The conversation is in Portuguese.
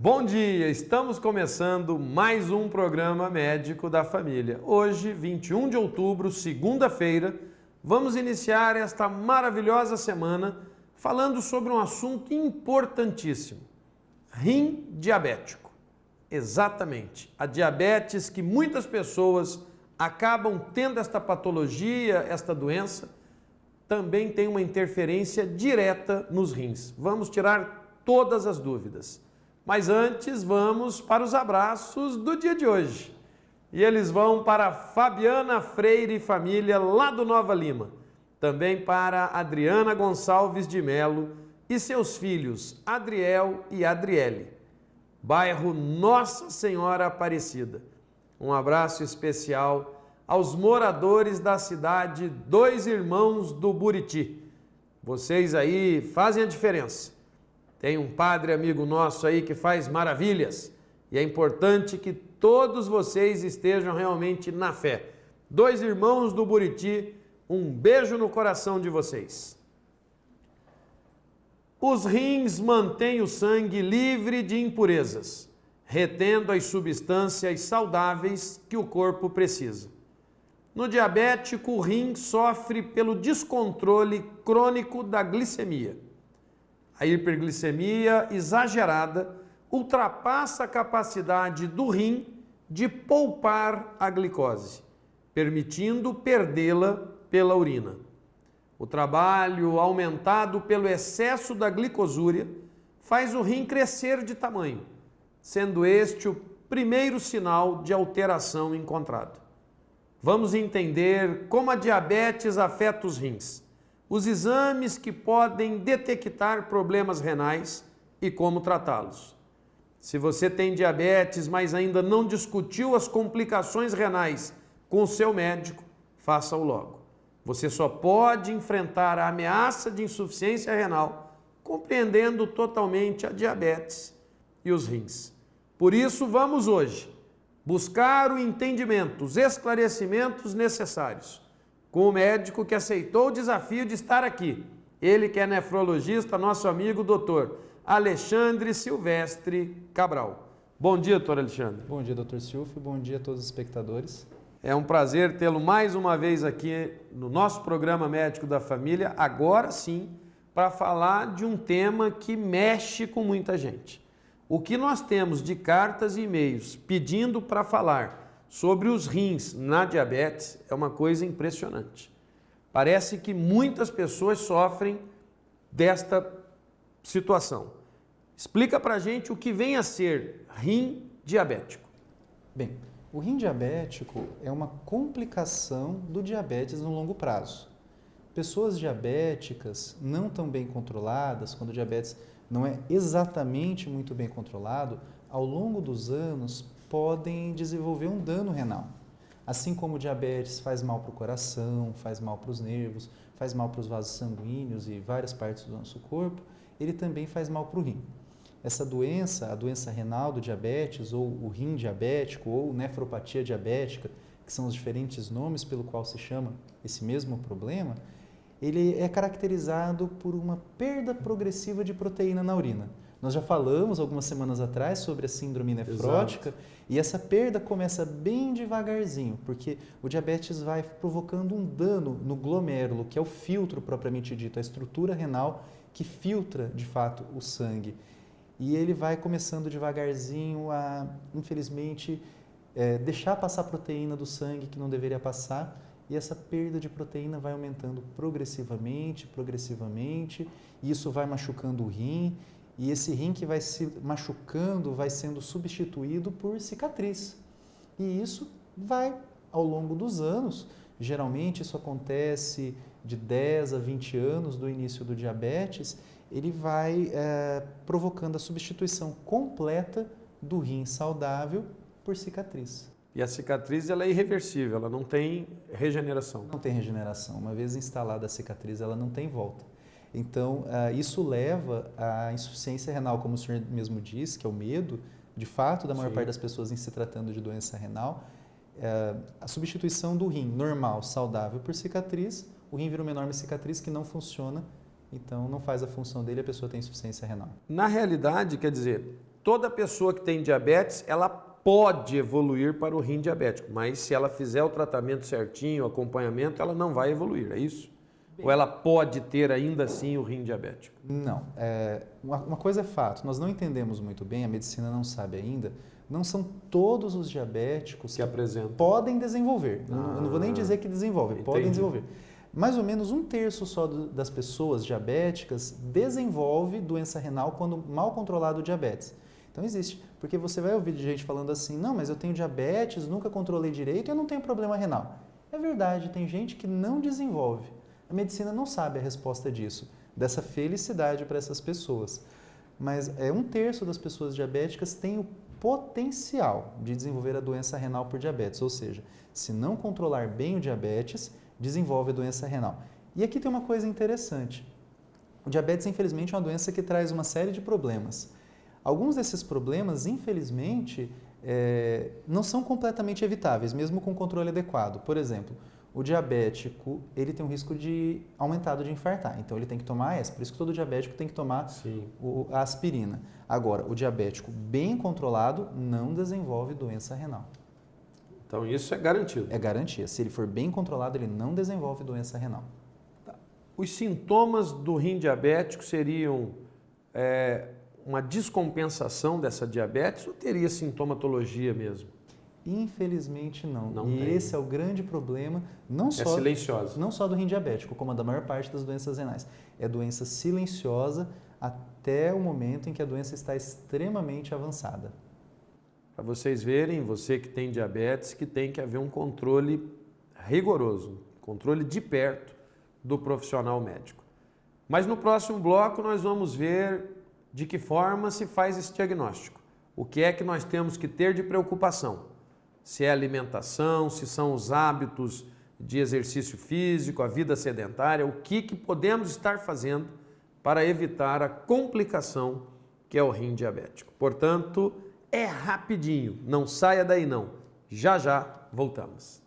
Bom dia, estamos começando mais um programa médico da família. Hoje, 21 de outubro, segunda-feira, vamos iniciar esta maravilhosa semana falando sobre um assunto importantíssimo: rim diabético. Exatamente, a diabetes que muitas pessoas acabam tendo esta patologia, esta doença, também tem uma interferência direta nos rins. Vamos tirar todas as dúvidas. Mas antes, vamos para os abraços do dia de hoje. E eles vão para Fabiana Freire e família, lá do Nova Lima. Também para Adriana Gonçalves de Melo e seus filhos, Adriel e Adriele. Bairro Nossa Senhora Aparecida. Um abraço especial aos moradores da cidade Dois Irmãos do Buriti. Vocês aí fazem a diferença. Tem um padre amigo nosso aí que faz maravilhas e é importante que todos vocês estejam realmente na fé. Dois Irmãos do Buriti, um beijo no coração de vocês. Os rins mantêm o sangue livre de impurezas, retendo as substâncias saudáveis que o corpo precisa. No diabético, o rim sofre pelo descontrole crônico da glicemia. A hiperglicemia exagerada ultrapassa a capacidade do rim de poupar a glicose, permitindo perdê-la pela urina. O trabalho aumentado pelo excesso da glicosúria faz o rim crescer de tamanho, sendo este o primeiro sinal de alteração encontrado. Vamos entender como a diabetes afeta os rins, os exames que podem detectar problemas renais e como tratá-los. Se você tem diabetes, mas ainda não discutiu as complicações renais com o seu médico, faça-o logo. Você só pode enfrentar a ameaça de insuficiência renal compreendendo totalmente a diabetes e os rins. Por isso, vamos hoje buscar o entendimento, os esclarecimentos necessários com o médico que aceitou o desafio de estar aqui. Ele que é nefrologista, nosso amigo doutor Alexandre Silvestre Cabral. Bom dia, doutor Alexandre. Bom dia, doutor Silvio. Bom dia a todos os espectadores. É um prazer tê-lo mais uma vez aqui no nosso programa médico da família, agora sim, para falar de um tema que mexe com muita gente. O que nós temos de cartas e e-mails pedindo para falar sobre os rins na diabetes é uma coisa impressionante. Parece que muitas pessoas sofrem desta situação. Explica para a gente o que vem a ser rim diabético. Bem, o rim diabético é uma complicação do diabetes no longo prazo. Pessoas diabéticas não tão bem controladas, quando o diabetes não é exatamente muito bem controlado, ao longo dos anos podem desenvolver um dano renal. Assim como o diabetes faz mal para o coração, faz mal para os nervos, faz mal para os vasos sanguíneos e várias partes do nosso corpo, ele também faz mal para o rim. Essa doença, a doença renal do diabetes, ou o rim diabético, ou nefropatia diabética, que são os diferentes nomes pelo qual se chama esse mesmo problema, ele é caracterizado por uma perda progressiva de proteína na urina. Nós já falamos algumas semanas atrás sobre a síndrome nefrótica. Exato. E essa perda começa bem devagarzinho, porque o diabetes vai provocando um dano no glomérulo, que é o filtro propriamente dito, a estrutura renal que filtra de fato o sangue. E ele vai começando devagarzinho a, infelizmente, deixar passar a proteína do sangue que não deveria passar, e essa perda de proteína vai aumentando progressivamente, e isso vai machucando o rim. E esse rim que vai se machucando vai sendo substituído por cicatriz. E isso vai ao longo dos anos. Geralmente isso acontece de 10 a 20 anos do início do diabetes. Ele vai provocando a substituição completa do rim saudável por cicatriz. E a cicatriz ela é irreversível, ela não tem regeneração. Não tem regeneração. Uma vez instalada a cicatriz, ela não tem volta. Então, isso leva à insuficiência renal, como o senhor mesmo disse, que é o medo, de fato, da maior parte das pessoas em se tratando de doença renal. A substituição do rim normal, saudável, por cicatriz, o rim vira uma enorme cicatriz que não funciona, então não faz a função dele e a pessoa tem insuficiência renal. Na realidade, quer dizer, toda pessoa que tem diabetes, ela pode evoluir para o rim diabético, mas se ela fizer o tratamento certinho, o acompanhamento, ela não vai evoluir, é isso? Ou ela pode ter ainda assim o rim diabético? Não. Uma coisa é fato, nós não entendemos muito bem, a medicina não sabe ainda, não são todos os diabéticos Que apresentam. podem desenvolver. Eu não vou nem dizer que desenvolvem, podem Entendi. desenvolver. Mais ou menos 1/3 só das pessoas diabéticas desenvolve doença renal quando mal controlado o diabetes. Então existe, porque você vai ouvir de gente falando assim, não, mas eu tenho diabetes, nunca controlei direito e eu não tenho problema renal. É verdade, tem gente que não desenvolve. A medicina não sabe a resposta disso, dessa felicidade para essas pessoas. Mas 1/3 das pessoas diabéticas tem o potencial de desenvolver a doença renal por diabetes, ou seja, se não controlar bem o diabetes, desenvolve a doença renal. E aqui tem uma coisa interessante. O diabetes, infelizmente, é uma doença que traz uma série de problemas. Alguns desses problemas, infelizmente, não são completamente evitáveis, mesmo com controle adequado. Por exemplo, o diabético ele tem um risco aumentado de infartar, então ele tem que tomar por isso que todo diabético tem que tomar a aspirina. Agora, o diabético bem controlado não desenvolve doença renal. Então isso é garantido. É garantia. Se ele for bem controlado, ele não desenvolve doença renal. Os sintomas do rim diabético seriam uma descompensação dessa diabetes ou teria sintomatologia mesmo? Infelizmente não. Não e tem. Esse é o grande problema, não silenciosa. Não só do rim diabético, como da maior parte das doenças renais. É doença silenciosa até o momento em que a doença está extremamente avançada. Para vocês verem, você que tem diabetes, que tem que haver um controle rigoroso, controle de perto do profissional médico. Mas no próximo bloco nós vamos ver de que forma se faz esse diagnóstico. O que é que nós temos que ter de preocupação? Se é alimentação, se são os hábitos de exercício físico, a vida sedentária, o que podemos estar fazendo para evitar a complicação que é o rim diabético. Portanto, é rapidinho, não saia daí não. Já já voltamos.